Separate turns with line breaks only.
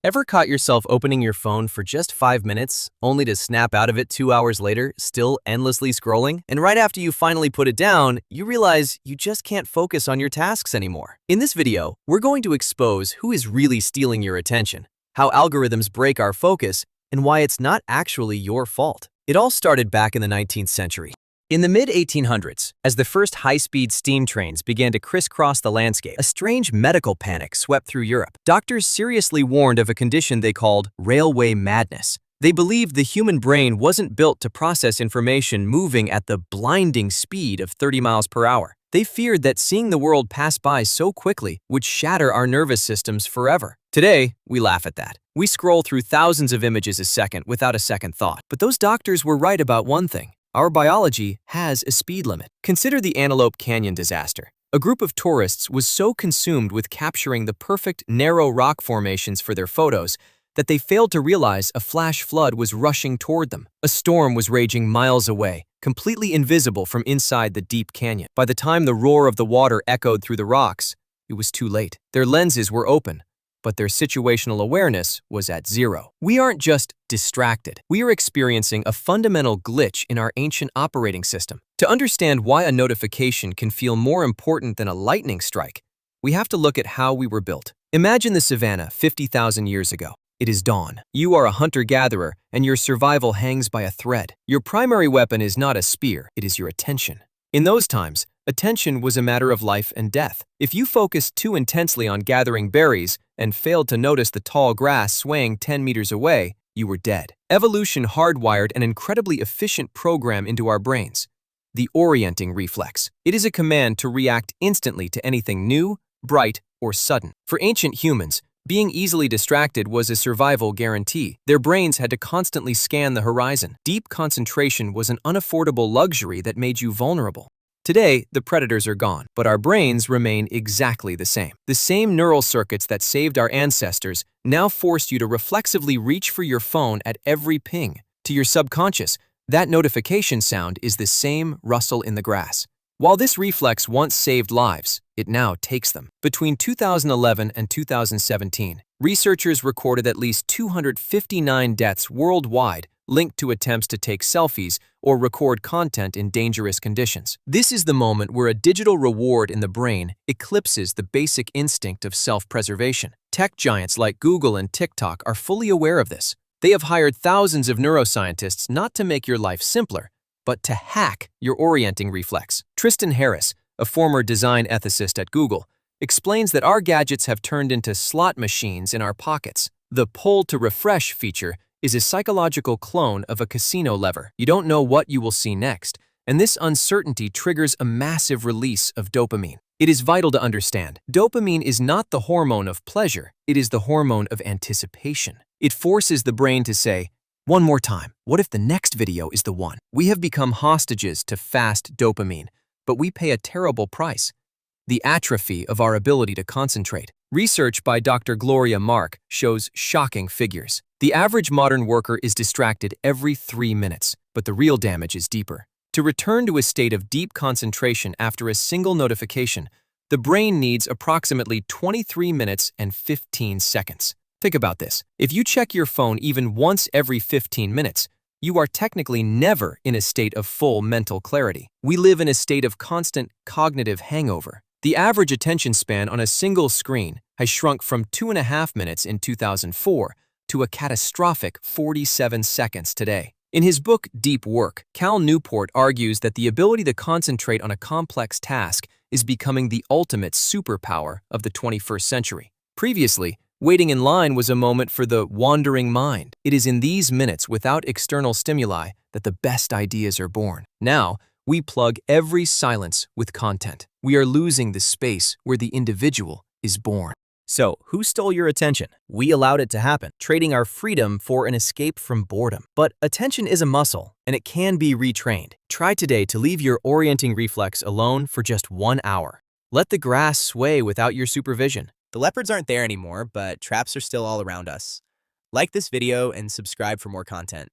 Ever caught yourself opening your phone for just 5 minutes, only to snap out of it 2 hours later, still endlessly scrolling? And right after you finally put it down, you realize you just can't focus on your tasks anymore. In this video, we're going to expose who is really stealing your attention, how algorithms break our focus, and why it's not actually your fault. It all started back in the 19th century. In the mid-1800s, as the first high-speed steam trains began to crisscross the landscape, a strange medical panic swept through Europe. Doctors seriously warned of a condition they called railway madness. They believed the human brain wasn't built to process information moving at the blinding speed of 30 miles per hour. They feared that seeing the world pass by so quickly would shatter our nervous systems forever. Today, we laugh at that. We scroll through thousands of images a second without a second thought. But those doctors were right about one thing. Our biology has a speed limit. Consider the Antelope Canyon disaster. A group of tourists was so consumed with capturing the perfect narrow rock formations for their photos that they failed to realize a flash flood was rushing toward them. A storm was raging miles away, completely invisible from inside the deep canyon. By the time the roar of the water echoed through the rocks, it was too late. Their lenses were open, but their situational awareness was at zero. We aren't just distracted. We are experiencing a fundamental glitch in our ancient operating system. To understand why a notification can feel more important than a lightning strike, we have to look at how we were built. Imagine the savannah 50,000 years ago. It is dawn. You are a hunter-gatherer, and your survival hangs by a thread. Your primary weapon is not a spear, it is your attention. In those times, attention was a matter of life and death. If you focused too intensely on gathering berries and failed to notice the tall grass swaying 10 meters away, you were dead. Evolution hardwired an incredibly efficient program into our brains, the orienting reflex. It is a command to react instantly to anything new, bright, or sudden. For ancient humans, being easily distracted was a survival guarantee. Their brains had to constantly scan the horizon. Deep concentration was an unaffordable luxury that made you vulnerable. Today, the predators are gone, but our brains remain exactly the same. The same neural circuits that saved our ancestors now force you to reflexively reach for your phone at every ping. To your subconscious, that notification sound is the same rustle in the grass. While this reflex once saved lives, it now takes them. Between 2011 and 2017, researchers recorded at least 259 deaths worldwide linked to attempts to take selfies or record content in dangerous conditions. This is the moment where a digital reward in the brain eclipses the basic instinct of self-preservation. Tech giants like Google and TikTok are fully aware of this. They have hired thousands of neuroscientists not to make your life simpler, but to hack your orienting reflex. Tristan Harris, a former design ethicist at Google, explains that our gadgets have turned into slot machines in our pockets. The pull to refresh feature is a psychological clone of a casino lever. You don't know what you will see next, and this uncertainty triggers a massive release of dopamine. It is vital to understand. Dopamine is not the hormone of pleasure, it is the hormone of anticipation. It forces the brain to say, "One more time, what if the next video is the one?" We have become hostages to fast dopamine, but we pay a terrible price: the atrophy of our ability to concentrate. Research by Dr. Gloria Mark shows shocking figures. The average modern worker is distracted every 3 minutes, but the real damage is deeper. To return to a state of deep concentration after a single notification, the brain needs approximately 23 minutes and 15 seconds. Think about this. If you check your phone even once every 15 minutes, you are technically never in a state of full mental clarity. We live in a state of constant cognitive hangover. The average attention span on a single screen has shrunk from 2.5 minutes in 2004 to a catastrophic 47 seconds today. In his book, Deep Work, Cal Newport argues that the ability to concentrate on a complex task is becoming the ultimate superpower of the 21st century. Previously, waiting in line was a moment for the wandering mind. It is in these minutes without external stimuli that the best ideas are born. Now, we plug every silence with content. We are losing the space where the individual is born. So, who stole your attention? We allowed it to happen, trading our freedom for an escape from boredom. But attention is a muscle, and it can be retrained. Try today to leave your orienting reflex alone for just 1 hour. Let the grass sway without your supervision.
The leopards aren't there anymore, but traps are still all around us. Like this video and subscribe for more content.